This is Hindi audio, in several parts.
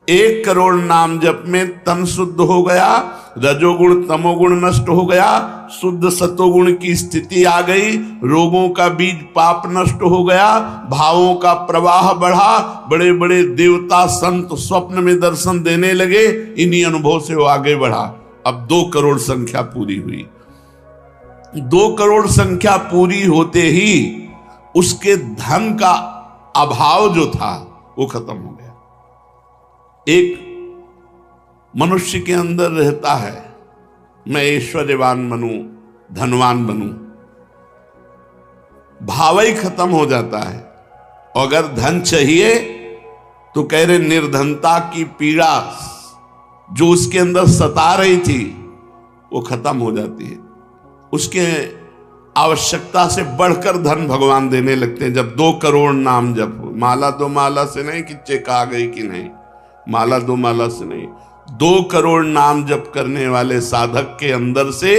1 करोड़ नाम जप में तन शुद्ध हो गया, रजोगुण तमोगुण नष्ट हो गया, शुद्ध सतोगुण की स्थिति आ गई, रोगों का बीज पाप नष्ट हो गया, भावों का प्रवाह बढ़ा, बड़े बड़े देवता संत स्वप्न में दर्शन देने लगे। इन्हीं अनुभव से वो आगे बढ़ा। अब 2 करोड़ संख्या पूरी हुई। 2 करोड़ संख्या पूरी होते ही उसके धन का अभाव जो था वो खत्म हो गया। एक मनुष्य के अंदर रहता है, मैं ऐश्वर्यवान बनूं, धनवान बनूं, भाव ही खत्म हो जाता है। अगर धन चाहिए तो कह रहे निर्धनता की पीड़ा जो उसके अंदर सता रही थी वो खत्म हो जाती है। उसके आवश्यकता से बढ़कर धन भगवान देने लगते हैं। जब 2 करोड़ नाम जप हो, माला 2 माला से नहीं कि चेक आ गई कि नहीं, माला 2 माला से नहीं, 2 करोड़ नाम जप करने वाले साधक के अंदर से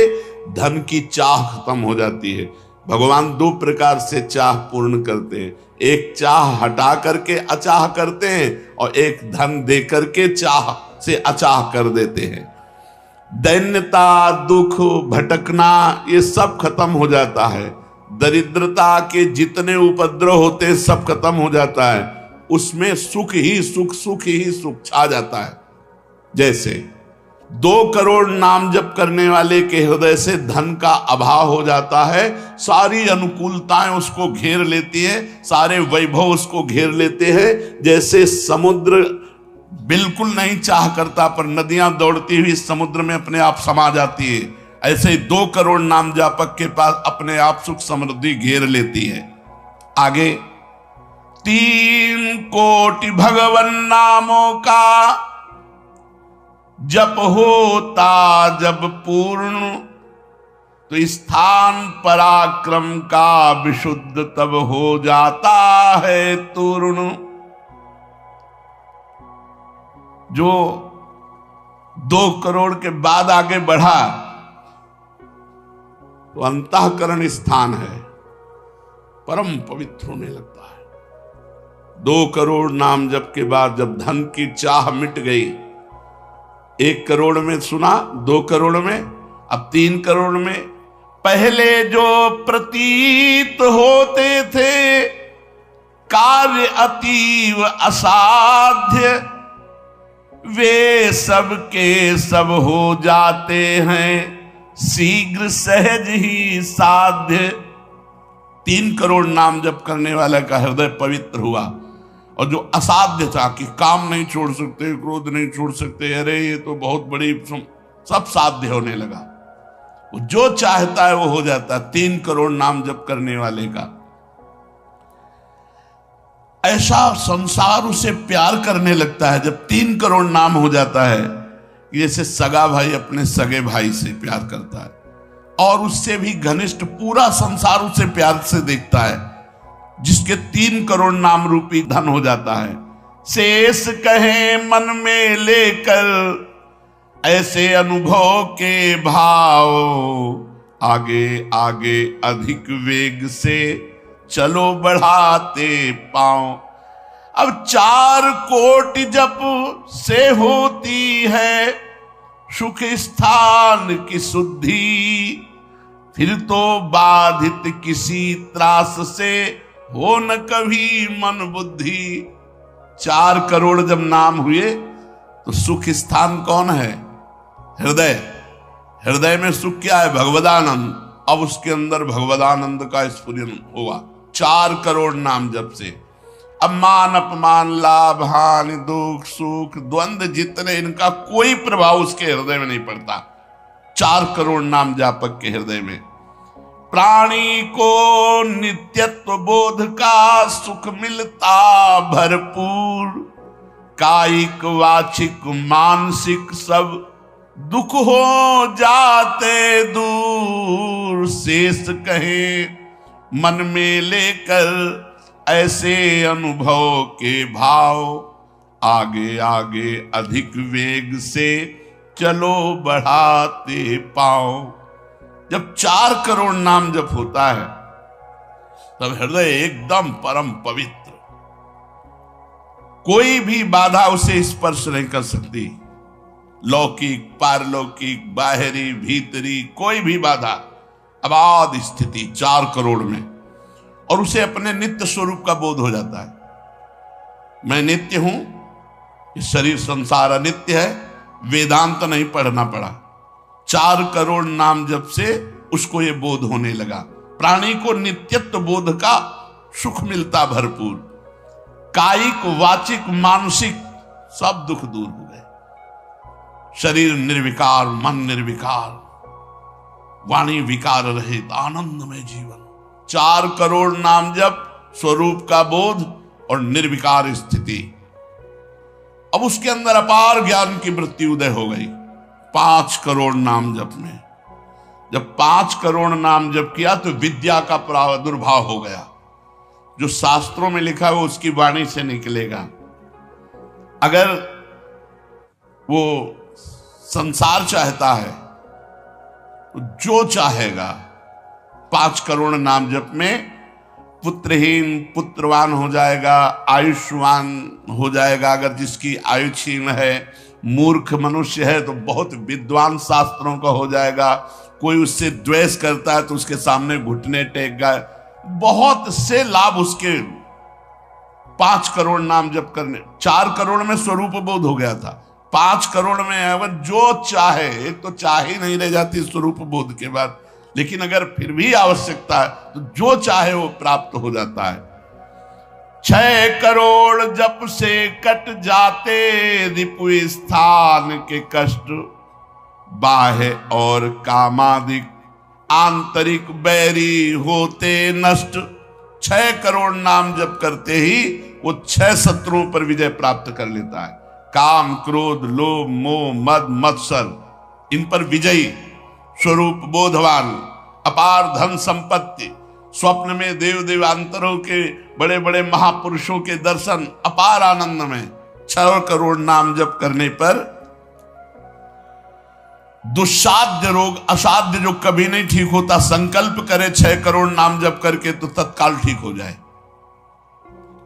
धन की चाह खत्म हो जाती है। भगवान 2 प्रकार से चाह पूर्ण करते हैं, एक चाह हटा करके अचाह करते हैं और एक धन दे करके चाह से अचाह कर देते हैं। दैन्यता, दुख, भटकना ये सब खत्म हो जाता है। दरिद्रता के जितने उपद्रव होते हैं सब खत्म हो जाता है। उसमें सुख ही सुख, सुख ही सुख छा जाता है। जैसे 2 करोड़ नाम जप करने वाले के हृदय से धन का अभाव हो जाता है, सारी अनुकूलताएं उसको घेर लेती है, सारे वैभव उसको घेर लेते हैं। जैसे समुद्र बिल्कुल नहीं चाह करता पर नदियां दौड़ती हुई समुद्र में अपने आप समा जाती है, ऐसे ही 2 करोड़ नाम जापक के पास अपने आप सुख समृद्धि घेर लेती है। आगे 3 कोटि भगवन नामों का जप होता जब पूर्ण, तो स्थान पराक्रम का विशुद्ध तब हो जाता है तूर्ण। जो 2 करोड़ के बाद आगे बढ़ा तो अंतःकरण स्थान है, परम पवित्र होने लगता है। 2 करोड़ नाम जप के बाद जब धन की चाह मिट गई, 1 करोड़ में सुना, 2 करोड़ में, अब 3 करोड़ में। पहले जो प्रतीत होते थे कार्य अतीव असाध्य, वे सब के सब हो जाते हैं शीघ्र सहज ही साध्य। 3 करोड़ नाम जप करने वाला का हृदय पवित्र हुआ, और जो असाध्य था कि काम नहीं छोड़ सकते, क्रोध नहीं छोड़ सकते, अरे ये तो बहुत बड़ी, सब साध्य होने लगा। वो जो चाहता है वो हो जाता है 3 करोड़ नाम जप करने वाले का। ऐसा संसार उसे प्यार करने लगता है जब 3 करोड़ नाम हो जाता है, जैसे सगा भाई अपने सगे भाई से प्यार करता है, और उससे भी घनिष्ठ पूरा संसार उसे प्यार से देखता है, जिसके 3 करोड़ नाम रूपी धन हो जाता है। शेष कहे मन में लेकर ऐसे अनुभव के भाव, आगे आगे अधिक वेग से चलो बढ़ाते पांव। अब 4 कोटि जप से होती है सुख स्थान की शुद्धि, फिर तो बाधित किसी त्रास से हो न कभी मन बुद्धि। 4 करोड़ जब नाम हुए तो सुख स्थान कौन है? हृदय। हृदय में सुख क्या है? भगवदानंद। अब उसके अंदर भगवदानंद का स्फुरन होगा 4 करोड़ नाम जप से। अब मान अपमान, लाभ हानि, दुख सुख, द्वंद्व जितने, इनका कोई प्रभाव उसके हृदय में नहीं पड़ता 4 करोड़ नाम जापक के हृदय में। प्राणी को नित्यत्व बोध का सुख मिलता भरपूर, कायिक वाचिक मानसिक सब दुख हो जाते दूर। शेष कहे मन में लेकर ऐसे अनुभव के भाव, आगे आगे अधिक वेग से चलो बढ़ाते पाओ। जब 4 करोड़ नाम जप होता है तब हृदय एकदम परम पवित्र। कोई भी बाधा उसे स्पर्श नहीं कर सकती। लौकिक, पारलौकिक, बाहरी, भीतरी, कोई भी बाधा, अबाध स्थिति 4 करोड़ में। और उसे अपने नित्य स्वरूप का बोध हो जाता है। मैं नित्य हूं, ये शरीर संसार अनित्य है, वेदांत नहीं पढ़ना पड़ा। 4 करोड़ नाम जप से उसको ये बोध होने लगा। प्राणी को नित्यत्व बोध का सुख मिलता भरपूर। कायिक, वाचिक, मानसिक सब दुख दूर हो गए। शरीर निर्विकार, मन निर्विकार, वाणी विकार रहित आनंदमय जीवन। 4 करोड़ नाम जप, स्वरूप का बोध और निर्विकार स्थिति। अब उसके अंदर अपार ज्ञान की वृत्ति उदय हो गई 5 करोड़ नाम जप में। जब 5 करोड़ नाम जप किया तो विद्या का प्रादुर्भाव हो गया। जो शास्त्रों में लिखा है वो उसकी वाणी से निकलेगा। अगर वो संसार चाहता है तो जो चाहेगा 5 करोड़ नाम जप में पुत्रहीन पुत्रवान हो जाएगा, आयुष्मान हो जाएगा। अगर जिसकी आयु क्षीण है, मूर्ख मनुष्य है तो बहुत विद्वान शास्त्रों का हो जाएगा। कोई उससे द्वेष करता है तो उसके सामने घुटने टेक गए। बहुत से लाभ उसके 5 करोड़ नाम जप करने। 4 करोड़ में स्वरूप बोध हो गया था, 5 करोड़ में अगर जो चाहे, एक तो चाह ही नहीं रह जाती स्वरूप बोध के बाद, लेकिन अगर फिर भी आवश्यकता है तो जो चाहे वो प्राप्त हो जाता है। 6 करोड़ जप से कट जाते रिपु स्थान के कष्ट, बाह्य और कामादिक आंतरिक बैरी होते नष्ट। 6 करोड़ नाम जप करते ही वो 6 शत्रुओं पर विजय प्राप्त कर लेता है। काम, क्रोध, लोभ, मोह, मद, मत्सर, इन पर विजयी, स्वरूप बोधवान, अपार धन संपत्ति, स्वप्न में देव देवांतरों के बड़े बड़े महापुरुषों के दर्शन, अपार आनंद में। 6 करोड़ नाम जप करने पर दुस्साध्य रोग, असाध्य जो कभी नहीं ठीक होता, संकल्प करे 6 करोड़ नाम जप करके तो तत्काल ठीक हो जाए।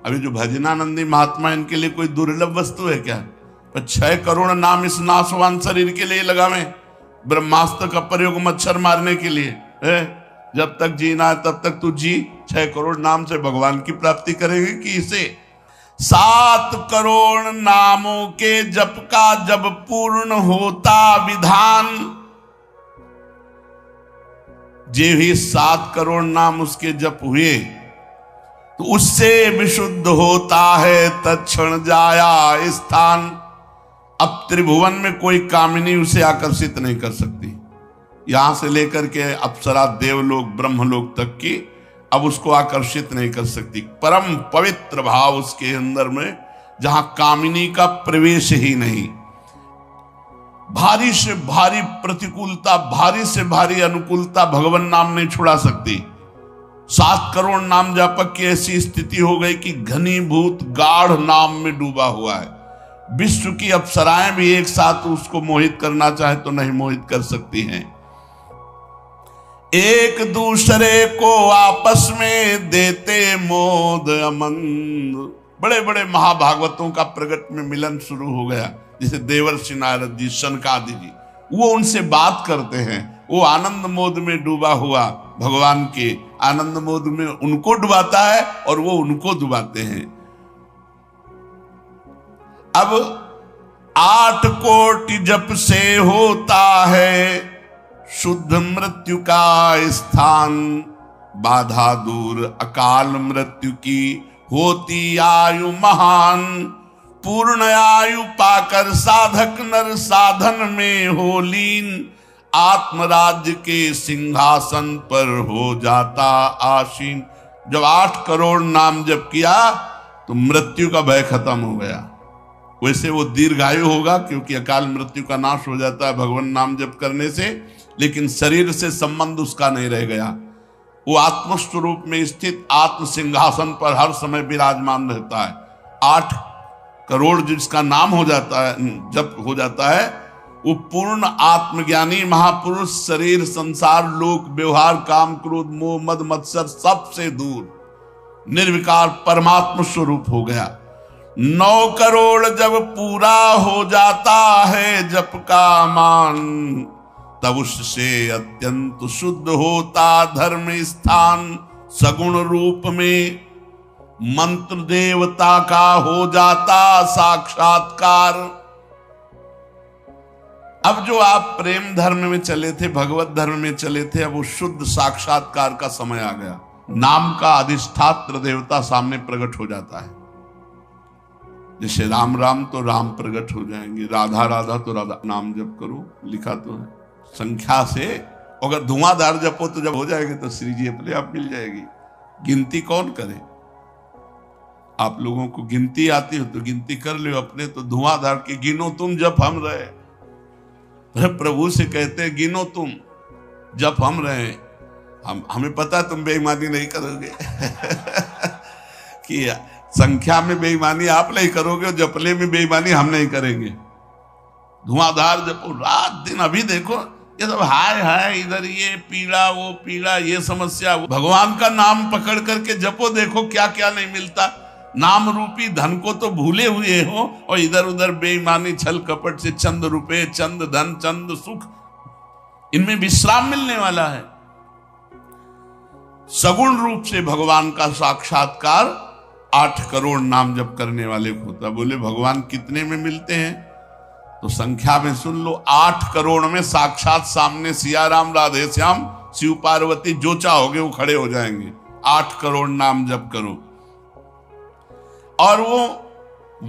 अभी जो भजनानंदी महात्मा, इनके लिए कोई दुर्लभ वस्तु है क्या? पर 6 करोड़ नाम इस नाशवान शरीर के लिए लगावे। ब्रह्मास्त्र का प्रयोग मच्छर मारने के लिए है। जब तक जीना है तब तक तू जी। 6 करोड़ नाम से भगवान की प्राप्ति करेंगे कि इसे 7 करोड़ नामों के जप का जब पूर्ण होता विधान, जे भी 7 करोड़ नाम उसके जप हुए तो उससे विशुद्ध होता है तत्क्षण जाया स्थान। अब त्रिभुवन में कोई कामिनी उसे आकर्षित नहीं कर सकती। यहां से लेकर के अप्सरा, देवलोक, ब्रह्मलोक तक की अब उसको आकर्षित नहीं कर सकती। परम पवित्र भाव उसके अंदर में, जहां कामिनी का प्रवेश ही नहीं। भारी से भारी प्रतिकूलता, भारी से भारी अनुकूलता भगवान नाम नहीं छुड़ा सकती। 7 करोड़ नाम जापक की ऐसी स्थिति हो गई कि घनीभूत गाढ़ नाम में डूबा हुआ है। विश्व की अप्सराएं भी एक साथ उसको मोहित करना चाहे तो नहीं मोहित कर सकती हैं। एक दूसरे को आपस में देते मोद अमंद। बड़े बड़े महाभागवतों का प्रगट में मिलन शुरू हो गया। जैसे देवर्षि नारद जी, शनकादि जी, वो उनसे बात करते हैं। वो आनंद मोद में डूबा हुआ भगवान के आनंद मोद में उनको डुबाता है और वो उनको डुबाते हैं। अब 8 कोटि जप से होता है शुद्ध मृत्यु का स्थान। बाधा दूर अकाल मृत्यु की होती आयु महान। पूर्ण आयु पाकर साधक नर साधन में हो लीन। आत्मराज्य के सिंहासन पर हो जाता आसीन। जब 8 करोड़ नाम जप किया तो मृत्यु का भय खत्म हो गया। वैसे वो दीर्घायु होगा क्योंकि अकाल मृत्यु का नाश हो जाता है भगवान नाम जप करने से, लेकिन शरीर से संबंध उसका नहीं रह गया। वो आत्मस्वरूप में स्थित आत्म सिंहासन पर हर समय विराजमान रहता है। 8 करोड़ जिसका नाम हो जाता है, जप हो जाता है, वो पूर्ण आत्मज्ञानी महापुरुष शरीर, संसार, लोक, व्यवहार, काम, क्रोध, मोह, मद, मत्सर सबसे दूर निर्विकार परमात्म स्वरूप हो गया। 9 करोड़ जब पूरा हो जाता है जप का मान, तब उससे अत्यंत शुद्ध होता धर्म स्थान। सगुण रूप में मंत्र देवता का हो जाता साक्षात्कार। अब जो आप प्रेम धर्म में चले थे, भगवत धर्म में चले थे, अब वो शुद्ध साक्षात्कार का समय आ गया। नाम का अधिष्ठात्र देवता सामने प्रकट हो जाता है। जैसे राम राम तो राम प्रकट हो जाएंगे, राधा राधा तो राधा। नाम जप करो, लिखा तो है संख्या से। अगर धुआंधार जपो तो जब हो जाएंगे तो श्री जी अपने आप मिल जाएगी। गिनती कौन करे? आप लोगों को गिनती आती हो तो गिनती कर लो, अपने तो धुआंधार की गिनो तुम जप हम रहे। प्रभु से कहते हैं गिनो तुम जप हम रहे। हमें पता तुम बेईमानी नहीं करोगे कि संख्या में बेईमानी आप नहीं करोगे और जपले में बेईमानी हम नहीं करेंगे। धुआंधार जपो रात दिन। अभी देखो ये सब हाय हाय, इधर ये पीड़ा वो पीड़ा, ये समस्या। भगवान का नाम पकड़ करके जपो, देखो क्या क्या नहीं मिलता। नाम रूपी धन को तो भूले हुए हो और इधर उधर बेईमानी छल कपट से चंद रुपए, चंद धन, चंद सुख, इनमें विश्राम मिलने वाला है। सगुण रूप से भगवान का साक्षात्कार 8 करोड़ नाम जप करने वाले को होता। बोले भगवान कितने में मिलते हैं? तो संख्या में सुन लो, 8 करोड़ में साक्षात सामने सिया राम, राधे श्याम, शिव पार्वती, जो चाहोगे वो खड़े हो जाएंगे। 8 करोड़ नाम जप करो और वो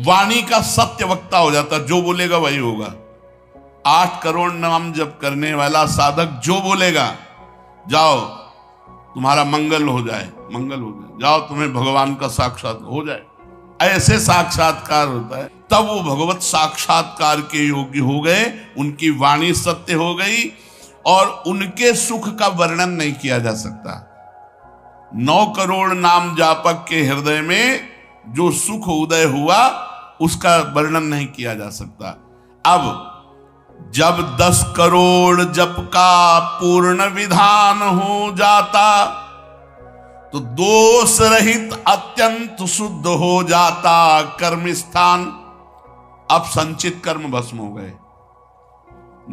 वाणी का सत्य वक्ता हो जाता, जो बोलेगा वही होगा। 8 करोड़ नाम जप करने वाला साधक जो बोलेगा, जाओ तुम्हारा मंगल हो जाए, मंगल हो जाए, जाओ तुम्हें भगवान का साक्षात हो जाए। ऐसे साक्षात्कार होता है। तब वो भगवत साक्षात्कार के योग्य हो गए, उनकी वाणी सत्य हो गई और उनके सुख का वर्णन नहीं किया जा सकता। 9 करोड़ नाम जापक के हृदय में जो सुख उदय हुआ उसका वर्णन नहीं किया जा सकता। अब जब 10 करोड़ जप का पूर्ण विधान हो जाता तो दोष रहित अत्यंत शुद्ध हो जाता कर्म स्थान। अब संचित कर्म भस्म हो गए,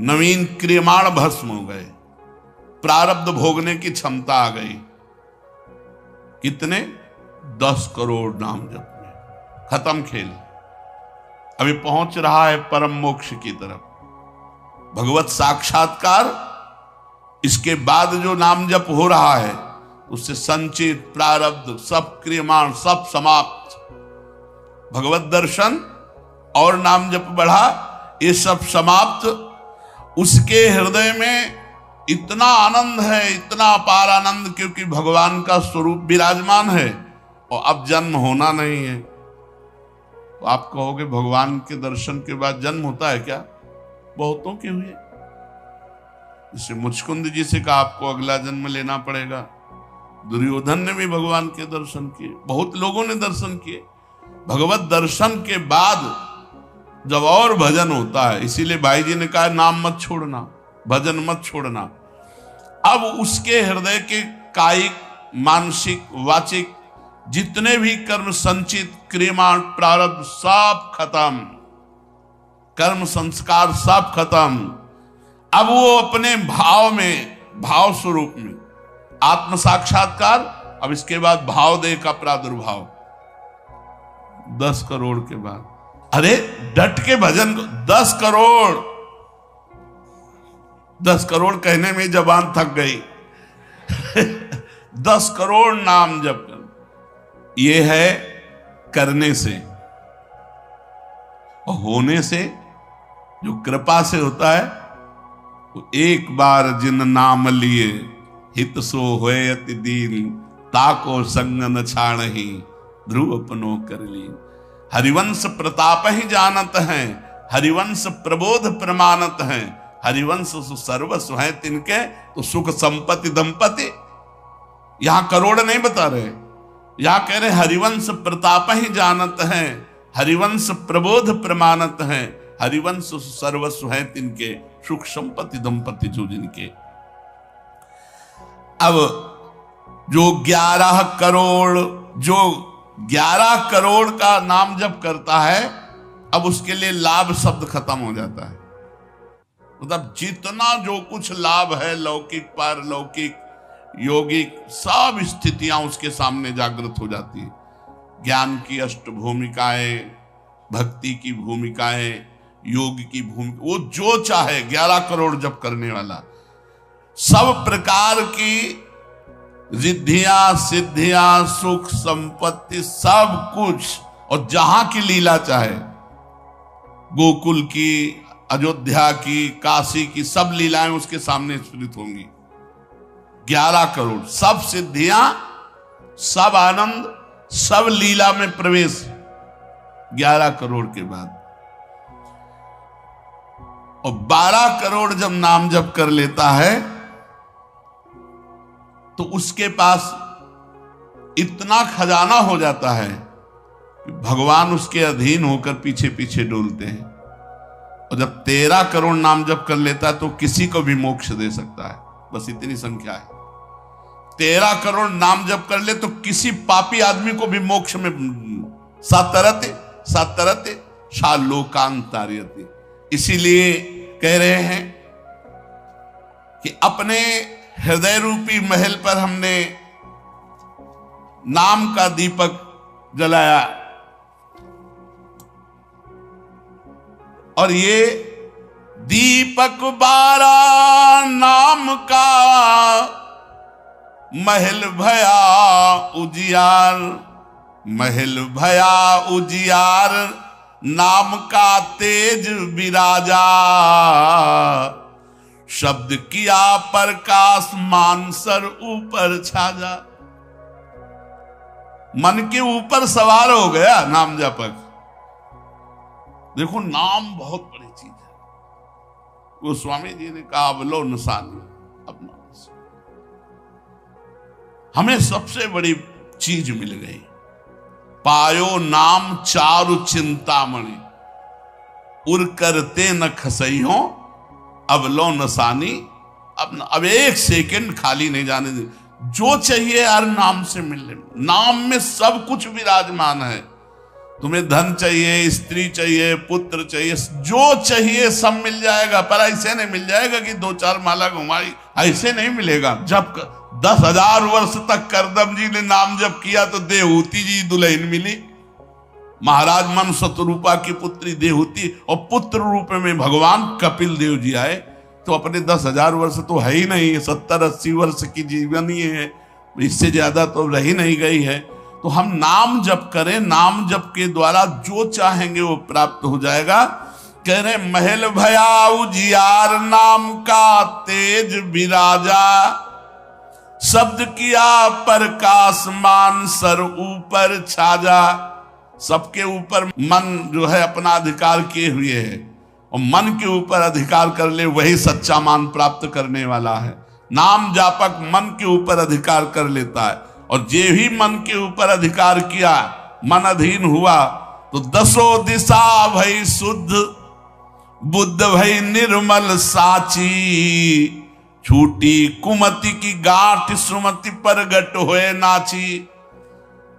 नवीन क्रियमाण भस्म हो गए, प्रारब्ध भोगने की क्षमता आ गई। कितने? 10 करोड़ नाम जप में खत्म खेल। अभी पहुंच रहा है परम मोक्ष की तरफ, भगवत साक्षात्कार। इसके बाद जो नाम जप हो रहा है उससे संचित प्रारब्ध सब क्रियमाण सब समाप्त। भगवत दर्शन और नाम जप बढ़ा, ये सब समाप्त। उसके हृदय में इतना आनंद है, इतना अपार आनंद, क्योंकि भगवान का स्वरूप विराजमान है और अब जन्म होना नहीं है। तो आप कहोगे भगवान के दर्शन के बाद जन्म होता है क्या? बहुतों के हुए। जैसे मुचकुंद जी से कहा आपको अगला जन्म लेना पड़ेगा। दुर्योधन ने भी भगवान के दर्शन किए, बहुत लोगों ने दर्शन किए। भगवत दर्शन के बाद जब और भजन होता है, इसीलिए भाई जी ने कहा नाम मत छोड़ना, भजन मत छोड़ना। अब उसके हृदय के कायिक, मानसिक, वाचिक जितने भी कर्म संचित क्रियमाण प्रारब्ध सब खत्म, कर्म संस्कार सब खत्म। अब वो अपने भाव में, भाव स्वरूप में आत्म साक्षात्कार। अब इसके बाद भाव देह का प्रादुर्भाव 10 करोड़ के बाद। अरे डट के भजन को 10 करोड़, 10 करोड़ कहने में जबान थक गई 10 करोड़ नाम जप कर, ये है करने से और होने से। जो कृपा से होता है वो एक बार जिन नाम लिए हित सो होए अति दीन, ताको संग न छाणहि ध्रुव अपनो कर ली। हरिवंश प्रताप ही जानत हैं, हरिवंश प्रबोध प्रमाणत हैं, हरिवंश सर्वस्व है तिनके, तो सुख संपत्ति दंपति। यहां करोड़ नहीं बता रहे, यहां कह रहे हरिवंश प्रताप ही जानत हैं, हरिवंश प्रबोध प्रमाणत हैं, हरिवंश सर्वस्व है तिनके, सुख संपत्ति दंपति जो जिनके। अब जो 11 करोड़ जो 11 करोड़ का नाम जप करता है, अब उसके लिए लाभ शब्द खत्म हो जाता है। मतलब जितना जो कुछ लाभ है, लौकिक पारलौकिक योगिक, सब स्थितियां उसके सामने जागृत हो जाती है। ज्ञान की अष्ट भूमिकाएं, भक्ति की भूमिकाएं, योग की भूमिका, वो जो चाहे 11 करोड़ जप करने वाला, सब प्रकार की रिद्धियां सिद्धियां सुख संपत्ति सब कुछ, और जहां की लीला चाहे, गोकुल की, अयोध्या की, काशी की, सब लीलाएं उसके सामने स्फुरित होंगी। 11 करोड़, सब सिद्धियां, सब आनंद, सब लीला में प्रवेश 11 करोड़ के बाद। और 12 करोड़ जब नाम जप कर लेता है तो उसके पास इतना खजाना हो जाता है कि भगवान उसके अधीन होकर पीछे पीछे डोलते हैं। और जब 13 करोड़ नाम जप कर लेता है तो किसी को भी मोक्ष दे सकता है, बस इतनी संख्या है। 13 करोड़ नाम जप कर ले तो किसी पापी आदमी को भी मोक्ष में सातरते सातरते शालोकांतार्यते। इसीलिए कह रहे हैं कि अपने हृदय रूपी महल पर हमने नाम का दीपक जलाया, और ये दीपक 12 नाम का महल भया उजियार, महल भया उजियार, नाम का तेज विराजा, शब्द किया प्रकाश मानसर ऊपर छाजा। मन के ऊपर सवार हो गया नाम जपक। देखो नाम बहुत बड़ी चीज है। वो स्वामी जी ने कहा अवलो नसानी अपना, हमें सबसे बड़ी चीज मिल गई। पायो नाम चारु चिंतामणि, उर करते न खसइयो अवलो नसानी। अब एक सेकंड खाली नहीं जाने दे, जो चाहिए यार नाम से मिलने। नाम में सब कुछ विराजमान है। तुम्हें धन चाहिए, स्त्री चाहिए, पुत्र चाहिए, जो चाहिए सब मिल जाएगा। पर ऐसे नहीं मिल जाएगा कि 2-4 माला घुमाई, ऐसे नहीं मिलेगा। जब 10,000 वर्ष तक करदम जी ने नाम जप किया तो देहूती जी दुल्हन मिली। महाराज मन शतरूपा की पुत्री देहूती, और पुत्र रूप में भगवान कपिल देव जी आए। तो अपने 10,000 वर्ष तो है ही नहीं, 70-80 वर्ष की जीवनी है, इससे ज्यादा तो रही नहीं गई है। तो हम नाम जप करें, नाम जप के द्वारा जो चाहेंगे वो प्राप्त हो जाएगा। कह रहे महल भया उजियार, नाम का तेज विराजा, शब्द किया प्रकाश मान सर ऊपर छाजा। सबके ऊपर मन जो है अपना अधिकार किए हुए है, और मन के ऊपर अधिकार कर ले वही सच्चा मान प्राप्त करने वाला है। नाम जापक मन के ऊपर अधिकार कर लेता है, और जे भी मन के ऊपर अधिकार किया, मन अधीन हुआ, तो 10 दिशा भई शुद्ध, बुद्ध भई निर्मल साची, छूटी कुमति की गांठ सुमति प्रगट होए नाची।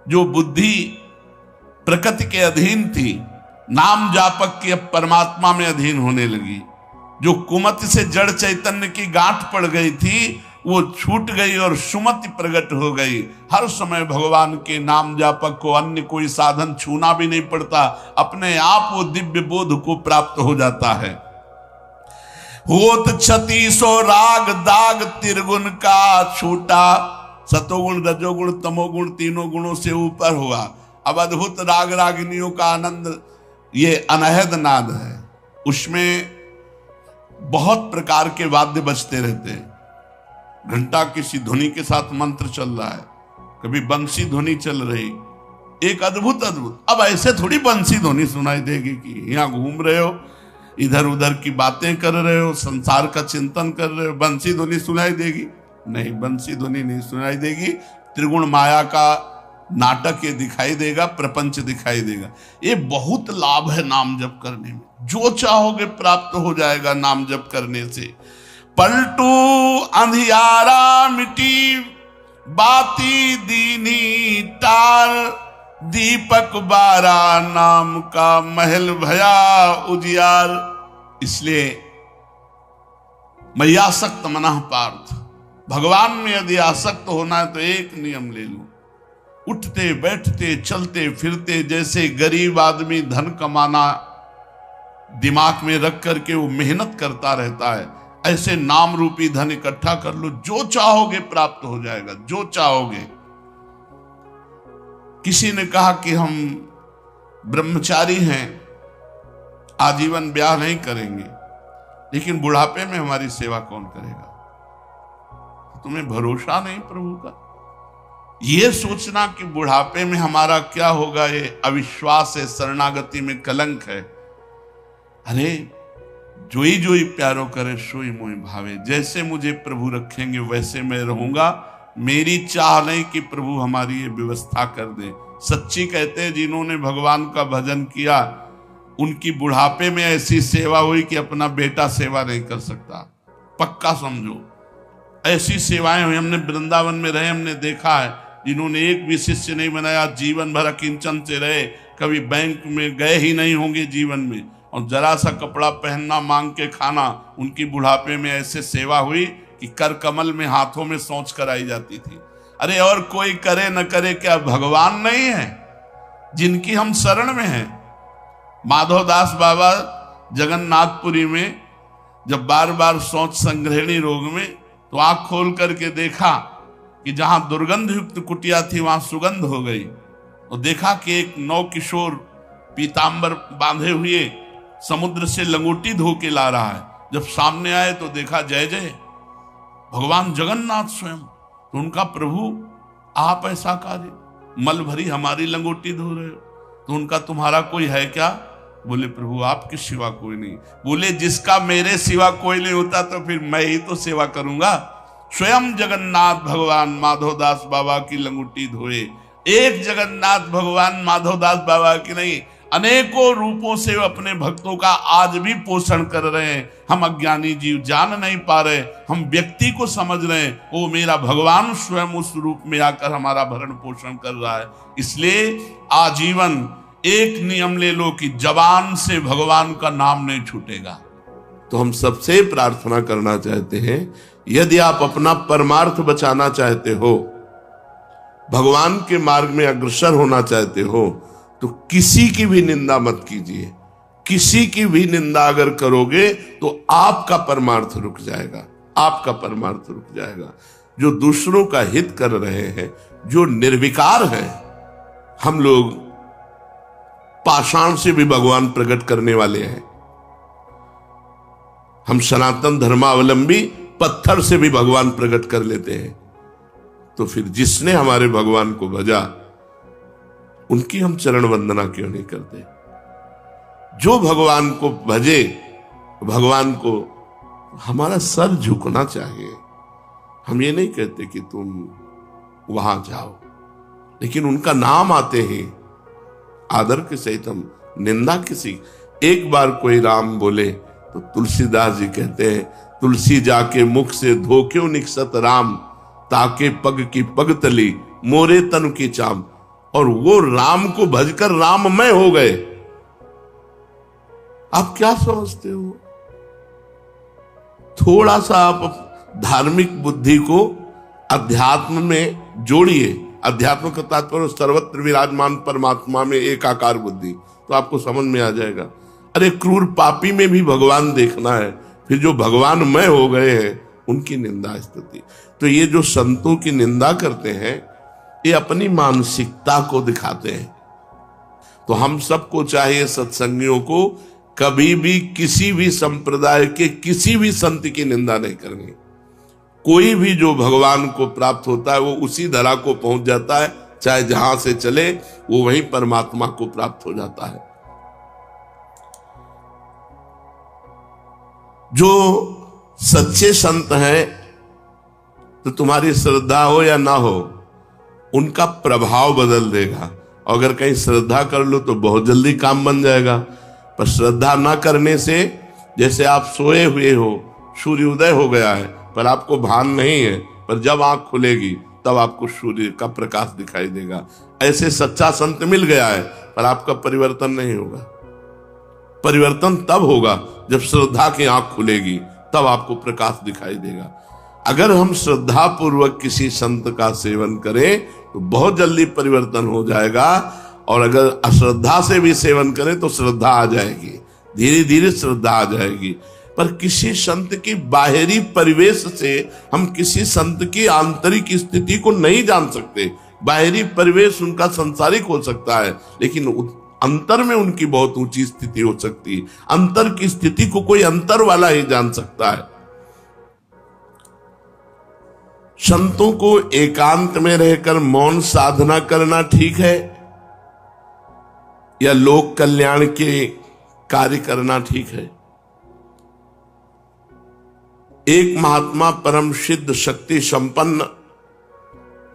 जो बुद्धि प्रकृति के अधीन थी, नाम जापक के परमात्मा में अधीन होने लगी। जो कुमति से जड़ चैतन्य की गांठ पड़ गई थी वो छूट गई और सुमति प्रकट हो गई। हर समय भगवान के नाम जापक को अन्य कोई साधन छूना भी नहीं पड़ता, अपने आप वो दिव्य बोध को प्राप्त हो जाता है। होत 36 राग दाग त्रिगुण का छूटा, सतोगुण रजोगुण तमोगुण तीनों गुणों से ऊपर हुआ। अब अद्भुत राग रागिनियों का आनंद ये अनहद नाद है। उसमें बहुत प्रकार के वाद्य बजते रहते हैं। घंटा किसी ध्वनि के साथ मंत्र चल रहा है, कभी बंसी ध्वनि चल रही, एक अद्भुत अद्भुत। अब ऐसे थोड़ी बंसी ध्वनि सुनाई देगी कि यहाँ घूम रहे हो, इधर उधर की बातें कर रहे हो, संसार का चिंतन कर रहे हो, बंसी ध्वनि सुनाई देगी? नहीं, बंसी ध्वनि नहीं सुनाई देगी। त्रिगुण माया का नाटक ये दिखाई देगा, प्रपंच दिखाई देगा। ये बहुत लाभ है नाम जप करने में। जो चाहोगे प्राप्त हो जाएगा नाम जप करने से। पलटू अंधियारा मिटी बाती दीनी टार, दीपक बारा नाम का महल भया उजियार। इसलिए मैं आसक्त मनः पार्थ, भगवान में यदि आसक्त होना है तो एक नियम ले लो, उठते बैठते चलते फिरते जैसे गरीब आदमी धन कमाना दिमाग में रख करके वो मेहनत करता रहता है, ऐसे नाम रूपी धन इकट्ठा कर लो, जो चाहोगे प्राप्त हो जाएगा, जो चाहोगे। किसी ने कहा कि हम ब्रह्मचारी हैं, आजीवन ब्याह नहीं करेंगे, लेकिन बुढ़ापे में हमारी सेवा कौन करेगा? तुम्हें भरोसा नहीं प्रभु का? यह सोचना कि बुढ़ापे में हमारा क्या होगा, ये अविश्वास है, शरणागति में कलंक है। अरे जोई जोई प्यारो करे सोई मोहि भावे, जैसे मुझे प्रभु रखेंगे वैसे मैं रहूंगा। मेरी चाह नहीं कि प्रभु हमारी ये व्यवस्था कर दे। सच्ची कहते हैं जिन्होंने भगवान का भजन किया उनकी बुढ़ापे में ऐसी सेवा हुई कि अपना बेटा सेवा नहीं कर सकता। पक्का समझो, ऐसी सेवाएं हुई। हमने वृंदावन में रहे, हमने देखा है जिन्होंने एक भी शिष्य नहीं बनाया, जीवन भर किंचन से रहे, कभी बैंक में गए ही नहीं होंगे जीवन में, और जरा सा कपड़ा पहनना, मांग के खाना, उनकी बुढ़ापे में ऐसे सेवा हुई कि कर कमल में हाथों में सोच कर आई जाती थी। अरे और कोई करे न करे, क्या भगवान नहीं है जिनकी हम शरण में हैं? माधवदास बाबा जगन्नाथपुरी में जब बार बार सोच संग्रहणी रोग में, तो आंख खोल करके देखा कि जहां दुर्गंध युक्त कुटिया थी वहां सुगंध हो गई। और देखा कि एक नौ किशोर पीतांबर बांधे हुए समुद्र से लंगोटी धो के ला रहा है। जब सामने आए तो देखा जय जय भगवान जगन्नाथ स्वयं। तो उनका प्रभु आप ऐसा कार्य, मल भरी हमारी लंगोटी धो रहे हो, तो उनका तुम्हारा कोई है क्या? बोले प्रभु आपके सिवा कोई नहीं। बोले जिसका मेरे सिवा कोई नहीं होता तो फिर मैं ही तो सेवा करूंगा। स्वयं जगन्नाथ भगवान माधवदास बाबा की लंगोटी धोए। एक जगन्नाथ भगवान माधवदास बाबा की नहीं, अनेकों रूपों से अपने भक्तों का आज भी पोषण कर रहे हैं। हम अज्ञानी जीव जान नहीं पा रहे, हम व्यक्ति को समझ रहे हैं, वो मेरा भगवान स्वयं उस रूप में आकर हमारा भरण पोषण कर रहा है। इसलिए आजीवन एक नियम ले लो कि जबान से भगवान का नाम नहीं छूटेगा। तो हम सबसे प्रार्थना करना चाहते हैं, यदि आप अपना परमार्थ बचाना चाहते हो, भगवान के मार्ग में अग्रसर होना चाहते हो, तो किसी की भी निंदा मत कीजिए। किसी की भी निंदा अगर करोगे तो आपका परमार्थ रुक जाएगा, आपका परमार्थ रुक जाएगा। जो दूसरों का हित कर रहे हैं, जो निर्विकार हैं, हम लोग पाषाण से भी भगवान प्रकट करने वाले हैं। हम सनातन धर्मावलंबी पत्थर से भी भगवान प्रकट कर लेते हैं। तो फिर जिसने हमारे भगवान को भजा उनकी हम चरण वंदना क्यों नहीं करते? जो भगवान को भजे, भगवान को हमारा सर झुकना चाहिए। हम ये नहीं कहते कि तुम वहां जाओ, लेकिन उनका नाम आते ही आदर के सहित हम निंदा किसी। एक बार कोई राम बोले तो तुलसीदास जी कहते हैं, तुलसी जाके मुख से धो क्यों निकसत राम, ताके पग की पग तली मोरे तन की चाम। और वो राम को भजकर राममय हो गए। आप क्या समझते हो? थोड़ा सा आप धार्मिक बुद्धि को अध्यात्म में जोड़िए। अध्यात्म का तात्पर्य सर्वत्र विराजमान परमात्मा में एकाकार बुद्धि, तो आपको समझ में आ जाएगा। अरे क्रूर पापी में भी भगवान देखना है, फिर जो भगवानमय हो गए हैं उनकी निंदा स्तुति। तो ये जो संतों की निंदा करते हैं, ये अपनी मानसिकता को दिखाते हैं। तो हम सबको चाहिए, सत्संगियों को, कभी भी किसी भी संप्रदाय के किसी भी संत की निंदा नहीं करनी। कोई भी जो भगवान को प्राप्त होता है वो उसी धरा को पहुंच जाता है, चाहे जहां से चले वो वहीं परमात्मा को प्राप्त हो जाता है। जो सच्चे संत हैं, तो तुम्हारी श्रद्धा हो या ना हो, उनका प्रभाव बदल देगा। अगर कहीं श्रद्धा कर लो तो बहुत जल्दी काम बन जाएगा। पर श्रद्धा ना करने से, जैसे आप सोए हुए हो, सूर्योदय हो गया है पर आपको भान नहीं है, पर जब आंख खुलेगी तब आपको सूर्य का प्रकाश दिखाई देगा। ऐसे सच्चा संत मिल गया है, पर आपका परिवर्तन नहीं होगा। परिवर्तन तब होगा जब श्रद्धा की आंख खुलेगी, तब आपको प्रकाश दिखाई देगा। अगर हम श्रद्धा पूर्वक किसी संत का सेवन करें तो बहुत जल्दी परिवर्तन हो जाएगा, और अगर अश्रद्धा से भी सेवन करें तो श्रद्धा आ जाएगी, धीरे धीरे श्रद्धा आ जाएगी। पर किसी संत की बाहरी परिवेश से हम किसी संत की आंतरिक स्थिति को नहीं जान सकते। बाहरी परिवेश उनका संसारिक हो सकता है, लेकिन अंतर में उनकी बहुत ऊंची स्थिति हो सकती है। अंतर की स्थिति को कोई अंतर वाला ही जान सकता है। संतों को एकांत में रहकर मौन साधना करना ठीक है, या लोक कल्याण के कार्य करना ठीक है? एक महात्मा परम सिद्ध शक्ति संपन्न